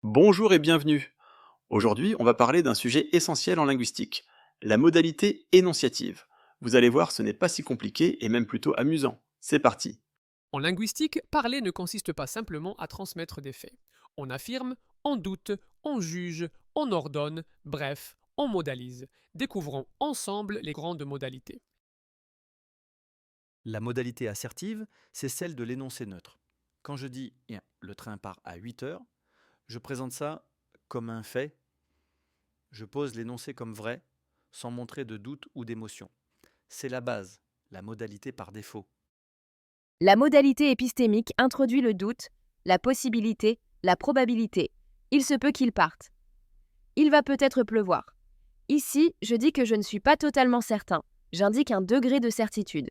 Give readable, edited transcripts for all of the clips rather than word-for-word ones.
Bonjour et bienvenue. Aujourd'hui, on va parler d'un sujet essentiel en linguistique, la modalité énonciative. Vous allez voir, ce n'est pas si compliqué et même plutôt amusant. C'est parti. En linguistique, parler ne consiste pas simplement à transmettre des faits. On affirme, on doute, on juge, on ordonne, bref, on modalise. Découvrons ensemble les grandes modalités. La modalité assertive, c'est celle de l'énoncé neutre. Quand je dis eh, le train part à 8 heures, je présente ça comme un fait, je pose l'énoncé comme vrai, sans montrer de doute ou d'émotion. C'est la base, la modalité par défaut. La modalité épistémique introduit le doute, la possibilité, la probabilité. Il se peut qu'il parte. Il va peut-être pleuvoir. Ici, je dis que je ne suis pas totalement certain. J'indique un degré de certitude.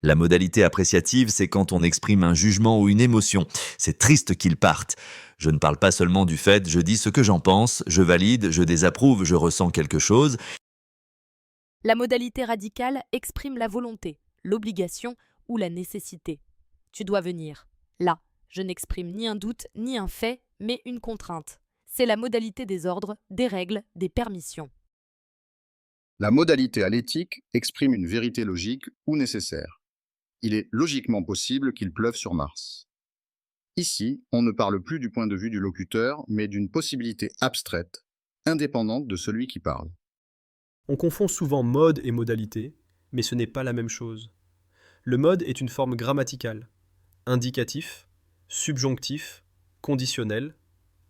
La modalité appréciative, c'est quand on exprime un jugement ou une émotion. C'est triste qu'ils partent. Je ne parle pas seulement du fait, je dis ce que j'en pense, je valide, je désapprouve, je ressens quelque chose. La modalité radicale exprime la volonté, l'obligation ou la nécessité. Tu dois venir. Là, je n'exprime ni un doute ni un fait, mais une contrainte. C'est la modalité des ordres, des règles, des permissions. La modalité alétique exprime une vérité logique ou nécessaire. Il est logiquement possible qu'il pleuve sur Mars. Ici, on ne parle plus du point de vue du locuteur, mais d'une possibilité abstraite, indépendante de celui qui parle. On confond souvent mode et modalité, mais ce n'est pas la même chose. Le mode est une forme grammaticale, indicatif, subjonctif, conditionnel,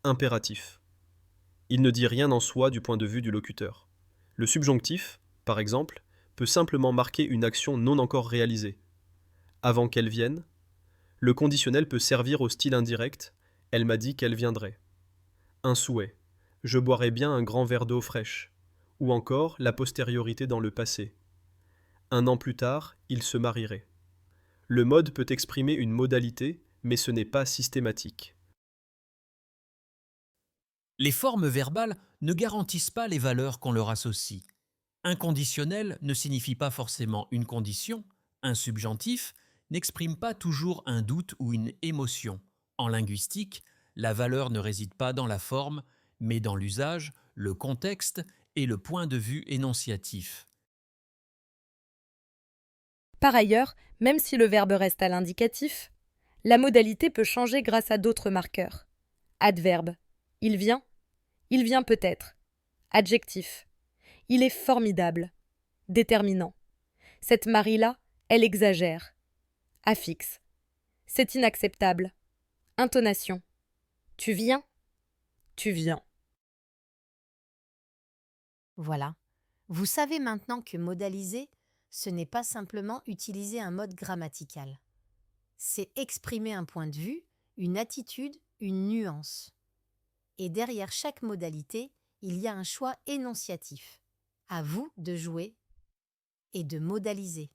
impératif. Il ne dit rien en soi du point de vue du locuteur. Le subjonctif, par exemple, peut simplement marquer une action non encore réalisée. Avant qu'elle vienne, le conditionnel peut servir au style indirect « elle m'a dit qu'elle viendrait ». Un souhait « je boirais bien un grand verre d'eau fraîche » ou encore la postériorité dans le passé. Un an plus tard, il se marierait. Le mode peut exprimer une modalité, mais ce n'est pas systématique. Les formes verbales ne garantissent pas les valeurs qu'on leur associe. Un conditionnel ne signifie pas forcément une condition, un subjonctif n'exprime pas toujours un doute ou une émotion. En linguistique, la valeur ne réside pas dans la forme, mais dans l'usage, le contexte et le point de vue énonciatif. Par ailleurs, même si le verbe reste à l'indicatif, la modalité peut changer grâce à d'autres marqueurs. Adverbe. Il vient peut-être. Adjectif. Il est formidable. Déterminant. Cette Marie-là, elle exagère. Affixe. C'est inacceptable. Intonation. Tu viens. Tu viens. Voilà. Vous savez maintenant que modaliser, ce n'est pas simplement utiliser un mode grammatical. C'est exprimer un point de vue, une attitude, une nuance. Et derrière chaque modalité, il y a un choix énonciatif. À vous de jouer et de modaliser.